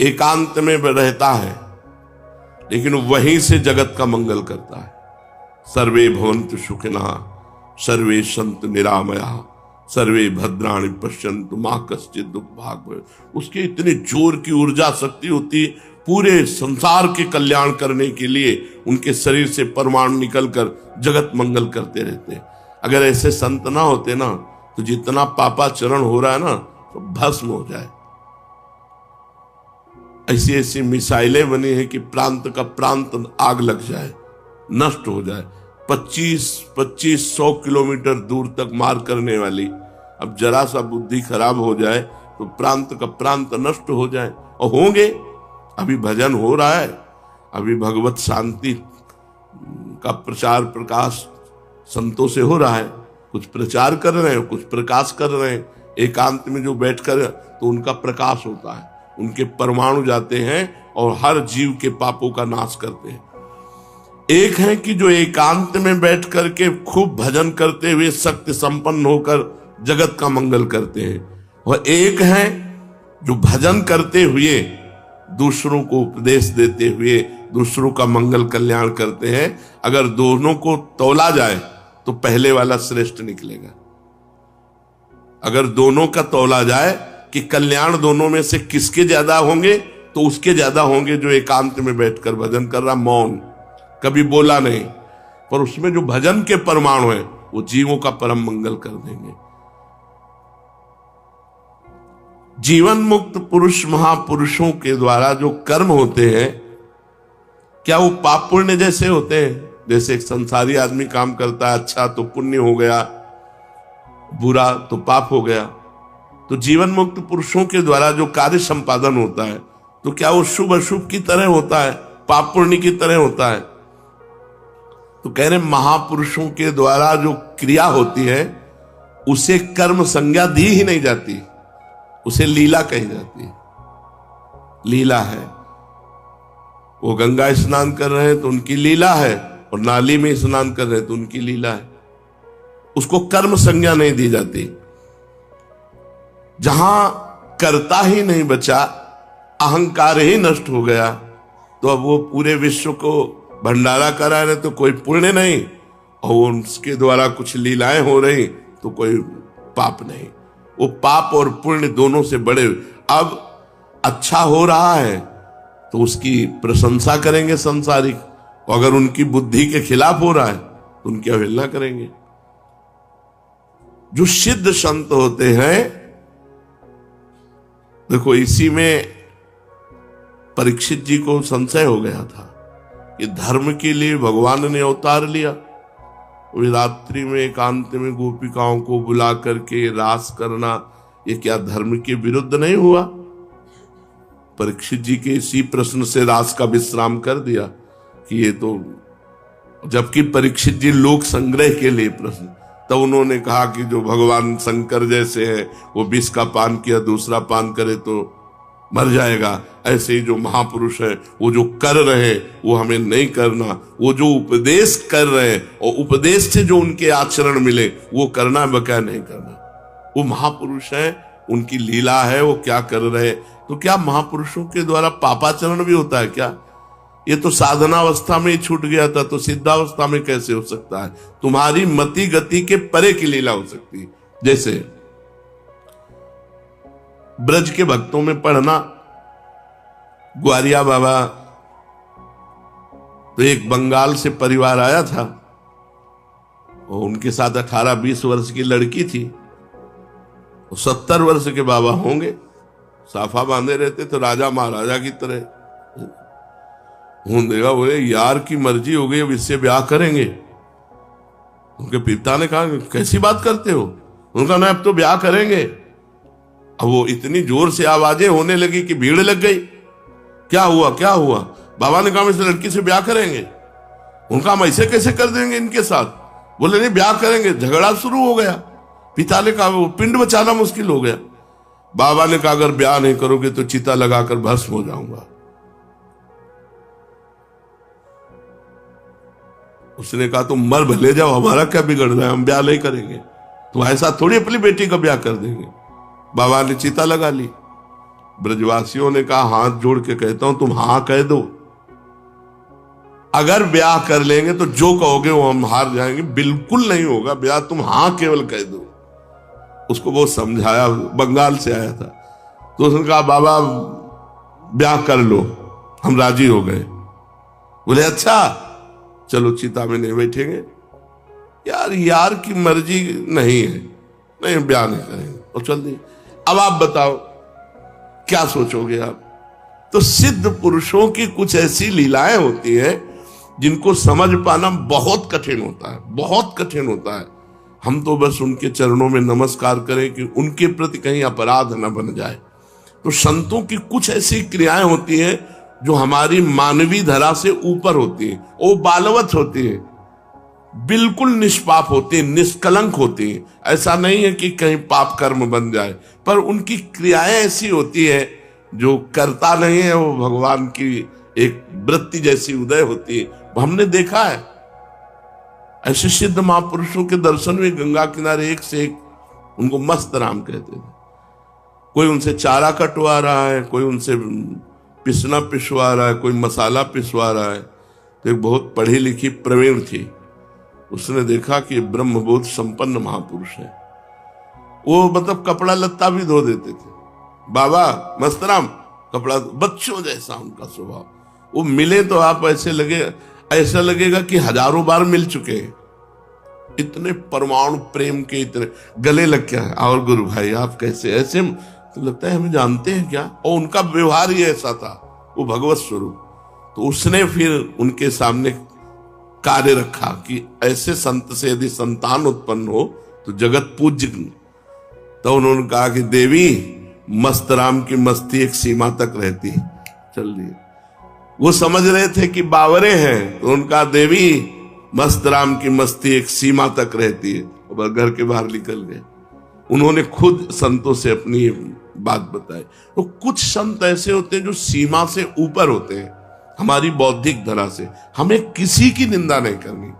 एकांत में रहता है, लेकिन वहीं से जगत का मंगल करता है। सर्वे भवन्तु सुखिनः, सर्वे सन्तु निरामयाः, सर्वे भद्राणि पश्यन्तु मा कश्चित् दुःख भाग् भवेत्। उसके इतने जोर की ऊर्जा शक्ति होती, पूरे संसार के कल्याण करने के लिए उनके शरीर से परमाणु निकलकर जगत मंगल करते रहते। अगर ऐसे संत ना होते ना, तो जितना पापाचरण हो रहा है ना, तो भस्म हो जाए। ऐसी ऐसी मिसाइलें बनी है कि प्रांत का प्रांत आग लग जाए, नष्ट हो जाए। 2500 किलोमीटर दूर तक मार करने वाली, अब जरा सा बुद्धि खराब हो जाए तो प्रांत का प्रांत नष्ट हो जाए। और होंगे, अभी भजन हो रहा है, अभी भगवत शांति का प्रचार प्रकाश संतों से हो रहा है। कुछ प्रचार कर रहे हैं, कुछ प्रकाश कर रहे हैं। एकांत में जो बैठकर तो उनका प्रकाश होता है, उनके परमाणु जाते हैं और हर जीव के पापों का नाश करते हैं। एक है कि जो एकांत में बैठ करके खूब भजन करते हुए शक्ति संपन्न होकर जगत का मंगल करते हैं, और एक है जो भजन करते हुए दूसरों को उपदेश देते हुए दूसरों का मंगल कल्याण करते हैं। अगर दोनों को तौला जाए तो पहले वाला श्रेष्ठ निकलेगा। अगर दोनों का तौला जाए कि कल्याण दोनों में से किसके ज्यादा होंगे, तो उसके ज्यादा होंगे जो एकांत में बैठकर भजन कर रहा, मौन, कभी बोला नहीं, पर उसमें जो भजन के परमाणु है वो जीवों का परम मंगल कर देंगे। जीवन मुक्त पुरुष महापुरुषों के द्वारा जो कर्म होते हैं, क्या वो पाप पुण्य जैसे होते हैं? जैसे एक संसारी आदमी काम करता है, अच्छा तो पुण्य हो गया, बुरा तो पाप हो गया। तो जीवन मुक्त पुरुषों के द्वारा जो कार्य संपादन होता है, तो क्या वो शुभ अशुभ की तरह होता है, पाप पुण्य की तरह होता है? तो कह रहे महापुरुषों के द्वारा जो क्रिया होती है उसे कर्म संज्ञा दी ही नहीं जाती, उसे लीला कही जाती है। लीला है, वो गंगा स्नान कर रहे हैं तो उनकी लीला है, और नाली में स्नान कर रहे हैं तो उनकी लीला है। उसको कर्म संज्ञा नहीं दी जाती। जहां कर्ता ही नहीं बचा, अहंकार ही नष्ट हो गया, तो अब वो पूरे विश्व को भंडारा करा रहे तो कोई पुण्य नहीं, और उसके द्वारा कुछ लीलाएं हो रही तो कोई पाप नहीं। वो पाप और पुण्य दोनों से बड़े। अब अच्छा हो रहा है तो उसकी प्रशंसा करेंगे संसारिक, और अगर उनकी बुद्धि के खिलाफ हो रहा है तो उनकी अवहेलना करेंगे। जो सिद्ध संत होते हैं, देखो इसी में परीक्षित जी को संशय हो गया था कि धर्म के लिए भगवान ने अवतार लिया। वे रात्रि में एकांत में गोपिकाओं को बुला करके रास करना, ये क्या धर्म के विरुद्ध नहीं हुआ? परीक्षित जी के इसी प्रश्न से रास का विश्राम कर दिया कि ये तो, जबकि परीक्षित जी लोक संग्रह के लिए प्रश्न, तब उन्होंने कहा कि जो भगवान शंकर जैसे हैं वो विष का पान किया, दूसरा पान करे तो मर जाएगा। ऐसे ही जो महापुरुष है वो जो कर रहे हैं वो हमें नहीं करना, वो जो उपदेश कर रहे हैं और उपदेश से जो उनके आचरण मिले वो करना, बकाया नहीं करना। वो महापुरुष है, उनकी लीला है, वो क्या कर रहे हैं। तो क्या महापुरुषों के द्वारा पापाचरण भी होता है क्या? ये तो साधनावस्था में ही छूट गया था, तो सिद्धावस्था में कैसे हो सकता है? तुम्हारी मति गति के परे की लीला हो सकती है। जैसे ब्रज के भक्तों में पढ़ना, ग्वारिया बाबा, तो एक बंगाल से परिवार आया था और उनके साथ 18-20 वर्ष की लड़की थी। 70 वर्ष के बाबा होंगे, साफा बांधे रहते तो राजा महाराजा की तरह। देखा, बोले यार की मर्जी हो गई, अब इससे ब्याह करेंगे। उनके पिता ने कहा कैसी बात करते हो? उनका ना अब तो ब्याह करेंगे। अब वो इतनी जोर से आवाजें होने लगी कि भीड़ लग गई। क्या हुआ क्या हुआ? बाबा ने कहा हम इस लड़की से ब्याह करेंगे। उनका हम ऐसे कैसे कर देंगे इनके साथ? बोले नहीं ब्याह करेंगे। झगड़ा शुरू हो गया। पिता ने कहा वो पिंड बचाना मुश्किल हो गया। बाबा ने कहा अगर ब्याह नहीं करोगे तो चिता लगाकर भस्म हो जाऊंगा। उसने कहा तुम मर भले जाओ, हमारा क्या बिगड़ रहा है, हम ब्याह नहीं करेंगे। तो ऐसा थोड़ी अपनी बेटी का ब्याह कर देंगे। बाबा ने चिता लगा ली। ब्रजवासियों ने कहा हाथ जोड़ के कहता हूं तुम हां कह दो, अगर ब्याह कर लेंगे तो जो कहोगे वो हम हार जाएंगे। बिल्कुल नहीं होगा ब्याह, तुम हां केवल कह दो। उसको बहुत समझाया, बंगाल से आया था। तो उसने कहा बाबा ब्याह कर लो, हम राजी हो गए। बोले अच्छा चलो चिता में नहीं बैठेंगे। यार की मर्जी नहीं है, नहीं ब्याह नहीं करेंगे और चल दिए। अब आप बताओ क्या सोचोगे आप? तो सिद्ध पुरुषों की कुछ ऐसी लीलाएं होती हैं जिनको समझ पाना बहुत कठिन होता है, बहुत कठिन होता है। हम तो बस उनके चरणों में नमस्कार करें कि उनके प्रति कहीं अपराध न बन जाए। तो संतों की कुछ ऐसी क्रियाएं होती हैं जो हमारी मानवीय धरा से ऊपर होती है, वो बालवत होती है, बिल्कुल निष्पाप होती है, निष्कलंक होती है। ऐसा नहीं है कि कहीं पाप कर्म बन जाए, पर उनकी क्रियाएं ऐसी होती है जो करता नहीं है, वो भगवान की एक वृत्ति जैसी उदय होती है। हमने देखा है ऐसे सिद्ध महापुरुषों के दर्शन में गंगा किनारे एक से एक, उनको मस्त राम कहते थे। कोई उनसे चारा कटवा रहा है, कोई उनसे पिसना पिसवा रहा है, कोई मसाला पिसवा रहा है। तो एक बहुत पढ़ी लिखी प्रवीण थी, उसने देखा कि ब्रह्मबोध संपन्न महापुरुष है। वो मतलब कपड़ा लत्ता भी धो देते थे। बाबा मस्तराम कपड़ा, बच्चों जैसा उनका स्वभाव। वो मिले तो आप ऐसा लगेगा कि हजारों बार मिल चुके हैं। इतने परमाणु प्रेम के, इतने गले लग क्या है। और गुरु भाई आप कैसे? ऐसे तो लगता है हमें जानते हैं क्या। और उनका व्यवहार ही ऐसा था, वो भगवत स्वरूप। तो उसने फिर उनके सामने कार्य रखा कि ऐसे संत से यदि संतान उत्पन्न हो तो जगत पूज्य। तो उन्होंने कहा कि देवी मस्त राम की मस्ती एक सीमा तक रहती है, चल रही। वो समझ रहे थे कि बावरे हैं, तो उनका देवी मस्त राम की मस्ती एक सीमा तक रहती है, और घर के बाहर निकल गए। उन्होंने खुद संतों से अपनी बात बताई। तो कुछ संत ऐसे होते हैं जो सीमा से ऊपर होते हैं, हमारी बौद्धिक धरा से। हमें किसी की निंदा नहीं करनी।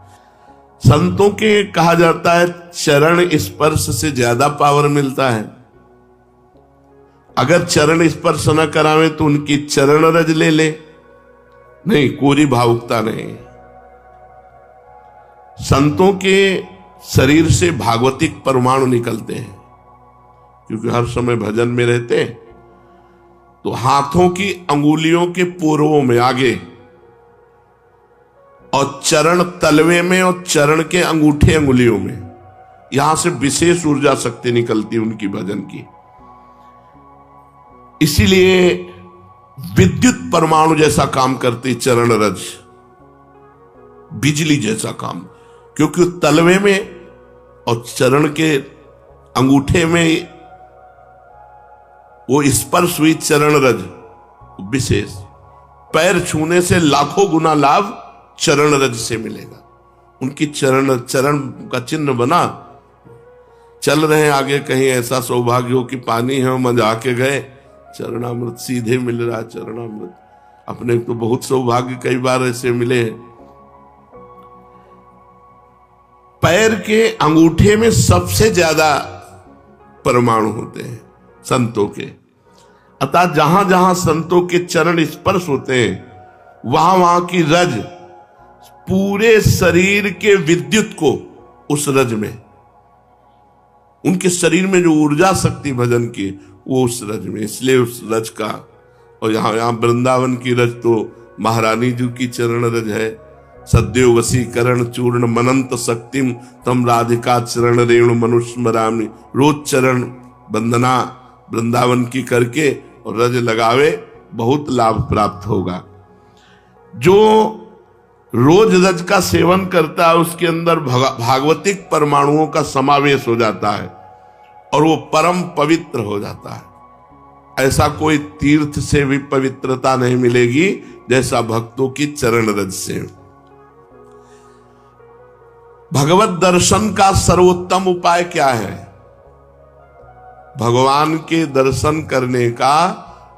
संतों के कहा जाता है चरण स्पर्श से ज्यादा पावर मिलता है। अगर चरण स्पर्श न करावे तो उनकी चरण रज ले ले, नहीं कोरी भावुकता नहीं। संतों के शरीर से भागवतिक परमाणु निकलते हैं, क्योंकि हर समय भजन में रहते हैं। तो हाथों की अंगुलियों के पूर्वों में आगे, और चरण तलवे में, और चरण के अंगूठे अंगुलियों में, यहां से विशेष ऊर्जा शक्ति निकलती उनकी भजन की। इसीलिए विद्युत परमाणु जैसा काम करती चरण रज, बिजली जैसा काम, क्योंकि तलवे में और चरण के अंगूठे में वो स्पर्श हुई चरण रज विशेष। पैर छूने से लाखों गुना लाभ चरण रज से मिलेगा। उनकी चरण का चिन्ह बना। चल रहे हैं आगे, कहीं ऐसा सौभाग्य हो कि पानी है, मजा आके गए, चरणामृत सीधे मिल रहा है। चरणामृत अपने तो बहुत सौभाग्य कई बार ऐसे मिले हैं। पैर के अंगूठे में सबसे ज्यादा परमाणु होते हैं संतों के। अतः जहां जहां संतों के चरण स्पर्श होते हैं, वहां वहां की रज पूरे शरीर के विद्युत को उस रज में, उनके शरीर में जो ऊर्जा शक्ति भजन की, वो उस रज में। इसलिए उस रज का और यहाँ वृंदावन की रज तो महारानी जी की चरण रज है। सद्यो वसीकरण चूर्ण मनंत शक्तिम तम राधिका चरण रेणु मनुस्मरामि। रोज चरण वंदना वृंदावन की करके और रज लगावे, बहुत लाभ प्राप्त होगा। जो रोज रज का सेवन करता है उसके अंदर भागवतिक परमाणुओं का समावेश हो जाता है और वो परम पवित्र हो जाता है। ऐसा कोई तीर्थ से भी पवित्रता नहीं मिलेगी जैसा भक्तों की चरण रज से। भगवत दर्शन का सर्वोत्तम उपाय क्या है? भगवान के दर्शन करने का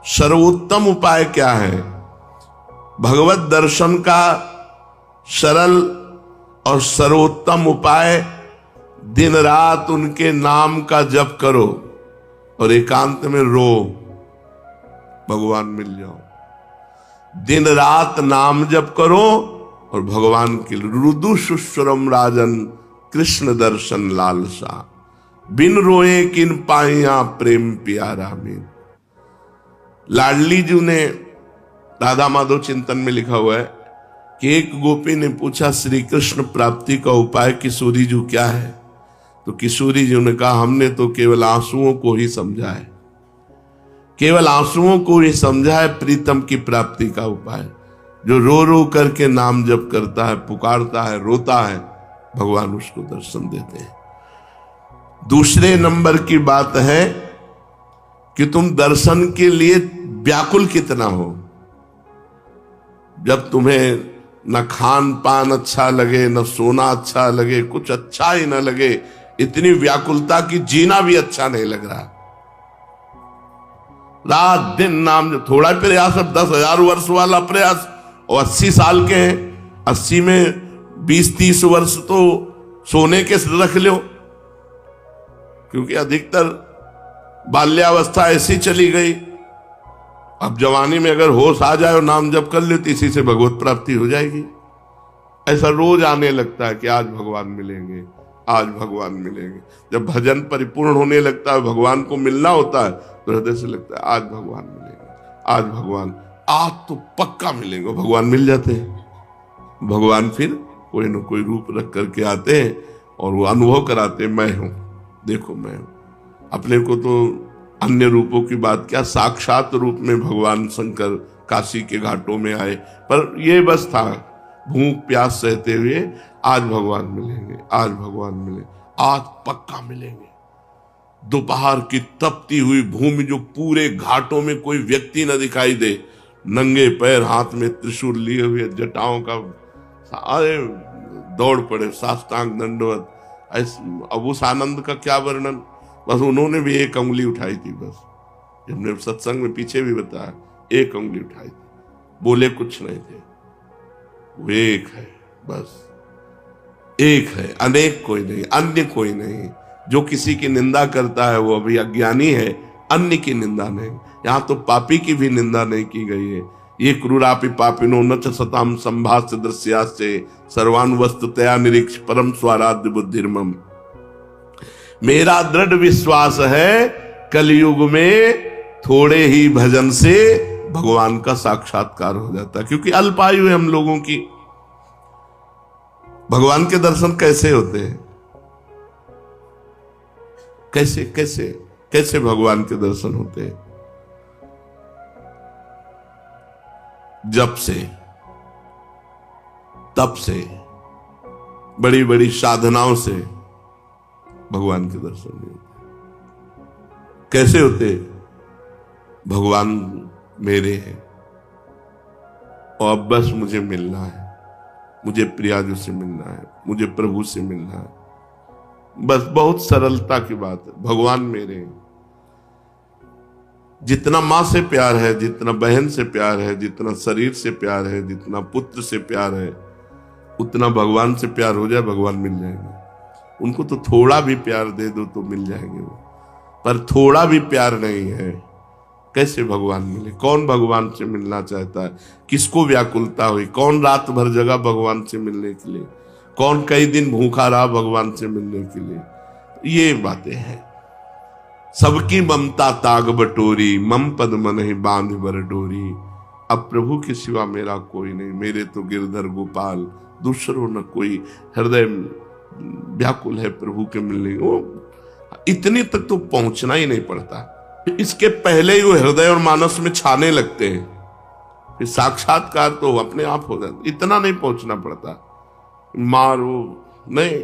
सर्वोत्तम उपाय क्या है? भगवत दर्शन का सरल और सर्वोत्तम उपाय दिन रात उनके नाम का जप करो और एकांत में रो, भगवान मिल जाओ। दिन रात नाम जप करो और भगवान के रुदु सुश्वरम राजन कृष्ण दर्शन लालसा। बिन रोए किन पाइया प्रेम प्यारा में। लाडली जी ने राधा माधव चिंतन में लिखा हुआ है कि एक गोपी ने पूछा श्री कृष्ण प्राप्ति का उपाय किशोरी जी क्या है? तो किशोरी जी ने कहा हमने तो केवल आंसुओं को ही समझा है, केवल आंसुओं को ही समझा है प्रीतम की प्राप्ति का उपाय। जो रो रो करके नाम जप करता है, पुकारता है, रोता है, भगवान उसको दर्शन देते हैं। दूसरे नंबर की बात है कि तुम दर्शन के लिए व्याकुल कितना हो। जब तुम्हें न खान पान अच्छा लगे, न सोना अच्छा लगे, कुछ अच्छा ही न लगे, इतनी व्याकुलता की जीना भी अच्छा नहीं लग रहा। रात दिन नाम, थोड़ा प्रयास, अब 10,000 वर्ष वाला प्रयास और 80 साल के हैं, 80 में 20-30 वर्ष तो सोने के रख लो, क्योंकि अधिकतर बाल्यावस्था ऐसी चली गई। अब जवानी में अगर होश आ जाए और नाम जप कर ले तो इसी से भगवत प्राप्ति हो जाएगी। ऐसा रोज आने लगता है कि आज भगवान मिलेंगे, आज भगवान मिलेंगे। जब भजन परिपूर्ण होने लगता है, भगवान को मिलना होता है, तो हृदय से लगता है आज भगवान मिलेंगे, आज भगवान, आज तो पक्का मिलेंगे। भगवान मिल जाते हैं। भगवान फिर कोई न कोई रूप रख करके आते हैं और वो अनुभव कराते हैं, मैं हूं, देखो मैं हूं। अपने को तो अन्य रूपों की बात क्या, साक्षात रूप में भगवान शंकर काशी के घाटों में आए, पर ये बस था भूख प्यास सहते हुए, आज भगवान मिलेंगे, आज भगवान मिलेंगे, आज पक्का मिलेंगे। दोपहर की तपती हुई भूमि, जो पूरे घाटों में कोई व्यक्ति न दिखाई दे, नंगे पैर, हाथ में त्रिशूल लिए हुए, जटाओं का, अरे दौड़ पड़े, साष्टांग दंडवत। अब उस आनंद का क्या वर्णन, बस उन्होंने भी एक उंगली उठाई थी, बस हमने सत्संग में पीछे भी बताया, एक उंगली उठाई थी, बोले कुछ नहीं थे। वो एक है, बस एक है, अनेक कोई नहीं, अन्य कोई नहीं। जो किसी की निंदा करता है वो अभी अज्ञानी है, अन्य की निंदा नहीं। यहां तो पापी की भी निंदा नहीं की गई है। ये क्रूरापि पापिनो न च सताम संभास्य दृश्यास्य सर्वानुवस्तुतया निरीक्ष परम स्वाराध्य बुद्धिर्मम। मेरा दृढ़ विश्वास है कलयुग में थोड़े ही भजन से भगवान का साक्षात्कार हो जाता है, क्योंकि अल्पायु है हम लोगों की। भगवान के दर्शन कैसे होते हैं? कैसे कैसे कैसे भगवान के दर्शन होते हैं? जप से, तप से, बड़ी बड़ी साधनाओं से भगवान के दर्शन नहीं होते। कैसे होते? भगवान मेरे हैं और अब बस मुझे मिलना है, मुझे प्रियाजू से मिलना है, मुझे प्रभु से मिलना है, बस बहुत सरलता की बात है। भगवान मेरे हैं। जितना माँ से प्यार है, जितना बहन से प्यार है, जितना शरीर से प्यार है, जितना पुत्र से प्यार है, उतना भगवान से प्यार हो जाए, भगवान मिल जाएंगे। उनको तो थोड़ा भी प्यार दे दो तो मिल जाएंगे वो, पर थोड़ा भी प्यार नहीं है, कैसे भगवान मिले? कौन भगवान से मिलना चाहता है? किसको व्याकुलता हुई? कौन रात भर जगा भगवान से मिलने के लिए? कौन कई दिन भूखा रहा भगवान से मिलने के लिए? ये बातें हैं। सबकी ममता ताग बटोरी, मम पद मन ही बांध बर डोरी। अब प्रभु के सिवा मेरा कोई नहीं, मेरे तो गिरधर गोपाल, दूसरों न कोई। हृदय व्याकुल है प्रभु के मिलने। वो इतने तक तो पहुंचना ही नहीं पड़ता, इसके पहले ही वो हृदय और मानस में छाने लगते हैं, फिर साक्षात्कार तो अपने आप हो जाता। इतना नहीं पहुंचना पड़ता, मारो नहीं,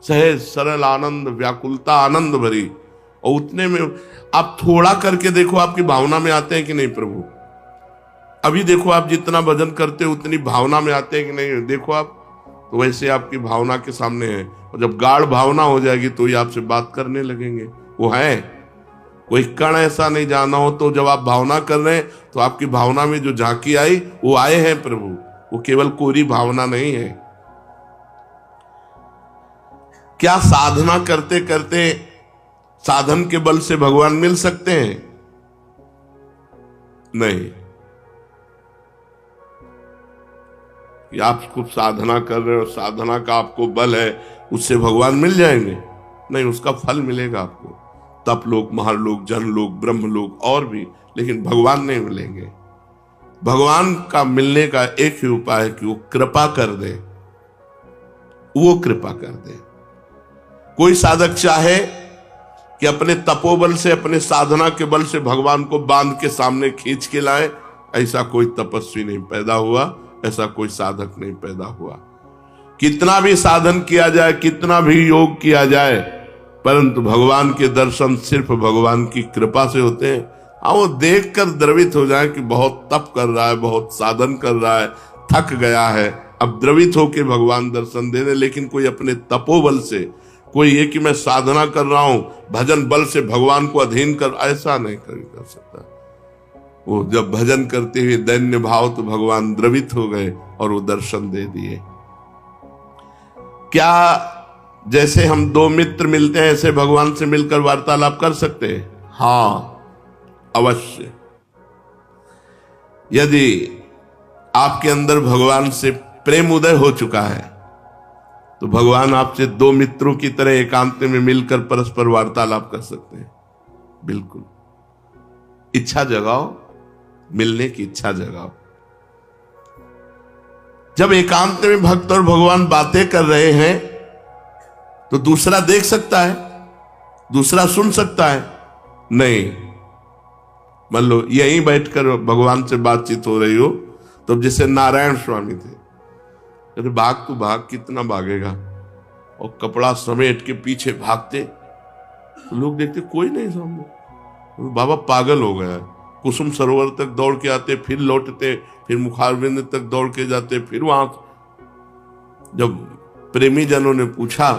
सहज सरल आनंद, व्याकुलता आनंद भरी। और उतने में आप थोड़ा करके देखो, आपकी भावना में आते हैं कि नहीं प्रभु। अभी देखो आप जितना भजन करते हो उतनी भावना में आते हैं कि नहीं, देखो आप तो वैसे आपकी भावना के सामने है। और जब गाढ़ भावना हो जाएगी तो ही आपसे बात करने लगेंगे। वो है, कोई कण ऐसा नहीं जाना हो तो जब आप भावना कर रहे हैं तो आपकी भावना में जो झांकी आई वो आए हैं प्रभु, वो केवल कोरी भावना नहीं है। क्या साधना करते करते साधन के बल से भगवान मिल सकते हैं? नहीं। कि आप खूब साधना कर रहे हो, साधना का आपको बल है, उससे भगवान मिल जाएंगे? नहीं, उसका फल मिलेगा आपको, तप लोक, महालोक, जनलोक, ब्रह्मलोक और भी, लेकिन भगवान नहीं मिलेंगे। भगवान का मिलने का एक ही उपाय है कि वो कृपा कर दे, वो कृपा कर दे। कोई साधक चाहे कि अपने तपोबल से, अपने साधना के बल से भगवान को बांध के सामने खींच के लाए, ऐसा कोई तपस्वी नहीं पैदा हुआ, ऐसा कोई साधक नहीं पैदा हुआ। कितना भी साधन किया जाए, कितना भी योग किया जाए, परंतु भगवान के दर्शन सिर्फ भगवान की कृपा से होते हैं। वो देखकर द्रवित हो जाए कि बहुत तप कर रहा है, बहुत साधन कर रहा है, थक गया है, अब द्रवित होकर भगवान दर्शन दे दे। लेकिन कोई अपने तपोबल से, कोई ये कि मैं साधना कर रहा हूं, भजन बल से भगवान को अधीन कर, ऐसा नहीं कर सकता। वो जब भजन करते हुए दैन्य भाव तो भगवान द्रवित हो गए और वो दर्शन दे दिए। क्या जैसे हम दो मित्र मिलते हैं ऐसे भगवान से मिलकर वार्तालाप कर सकते हैं? हाँ, अवश्य। यदि आपके अंदर भगवान से प्रेम उदय हो चुका है तो भगवान आपसे दो मित्रों की तरह एकांत में मिलकर परस्पर वार्तालाप कर सकते हैं। बिल्कुल, इच्छा जगाओ, मिलने की इच्छा जगाओ। जब एकांत में भक्त और भगवान बातें कर रहे हैं तो दूसरा देख सकता है, दूसरा सुन सकता है? नहीं। मान लो यहीं बैठकर भगवान से बातचीत हो रही हो, तो जैसे नारायण स्वामी थे, अरे भाग तू भाग, कितना भागेगा, और कपड़ा समेट के पीछे भागते, तो लोग देखते कोई नहीं सामने, तो बाबा पागल हो गया है। कुसुम सरोवर तक दौड़ के आते, फिर लौटते, फिर मुखारविंद तक दौड़ के जाते, फिर वहां। जब प्रेमी जनों ने पूछा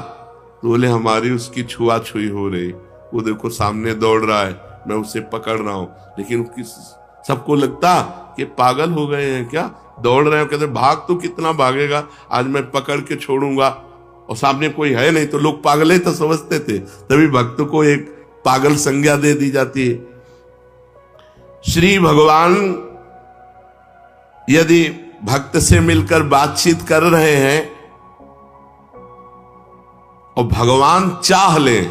तो बोले हमारी उसकी छुआ छुई हो रही, वो देखो सामने दौड़ रहा है, मैं उसे पकड़ रहा हूं। लेकिन सबको लगता कि पागल हो गए हैं क्या, दौड़ रहे हैं। कहते भाग तो कितना भागेगा, आज मैं पकड़ के छोड़ूंगा, और सामने कोई है नहीं। तो लोग पागल ही तो समझते थे, तभी भक्त को एक पागल संज्ञा दे दी जाती है। श्री भगवान यदि भक्त से मिलकर बातचीत कर रहे हैं और भगवान चाह ले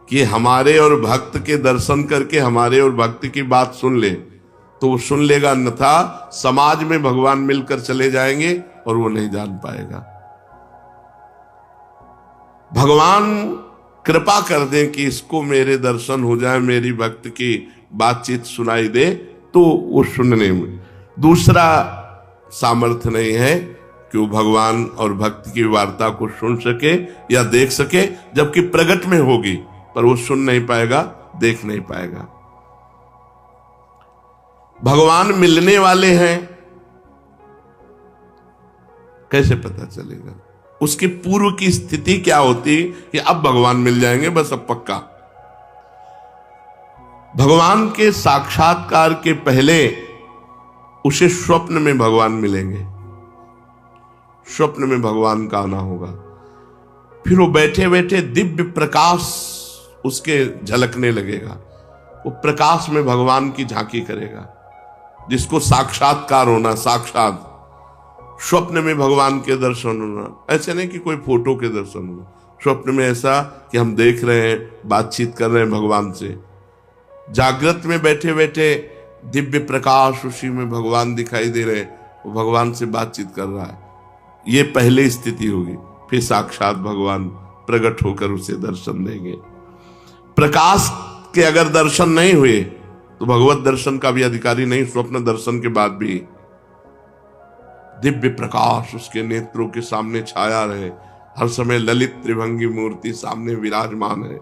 कि हमारे और भक्त के दर्शन करके हमारे और भक्त की बात सुन ले, तो वो सुन लेगा, अन्यथा समाज में भगवान मिलकर चले जाएंगे और वो नहीं जान पाएगा। भगवान कृपा कर दें कि इसको मेरे दर्शन हो जाए, मेरी भक्त की बातचीत सुनाई दे, तो वो सुनने में। दूसरा सामर्थ्य नहीं है कि वो भगवान और भक्त की वार्ता को सुन सके या देख सके, जबकि प्रकट में होगी, पर वो सुन नहीं पाएगा, देख नहीं पाएगा। भगवान मिलने वाले हैं, कैसे पता चलेगा? उसकी पूर्व की स्थिति क्या होती कि अब भगवान मिल जाएंगे, बस अब पक्का। भगवान के साक्षात्कार के पहले उसे स्वप्न में भगवान मिलेंगे, स्वप्न में भगवान का आना होगा। फिर वो बैठे बैठे दिव्य प्रकाश उसके झलकने लगेगा, वो प्रकाश में भगवान की झांकी करेगा, जिसको साक्षात्कार होना। साक्षात स्वप्न में भगवान के दर्शन होना, ऐसे नहीं कि कोई फोटो के दर्शन होना, स्वप्न में ऐसा कि हम देख रहे हैं, बातचीत कर रहे हैं भगवान से। जागृत में बैठे बैठे दिव्य प्रकाश उसी में भगवान दिखाई दे रहे, वो भगवान से बातचीत कर रहा है। ये पहले स्थिति होगी, फिर साक्षात भगवान प्रकट होकर उसे दर्शन देंगे। प्रकाश के अगर दर्शन नहीं हुए तो भगवत दर्शन का भी अधिकारी नहीं। स्वप्न दर्शन के बाद भी दिव्य प्रकाश उसके नेत्रों के सामने छाया रहे, हर समय ललित त्रिभंगी मूर्ति सामने विराजमान है।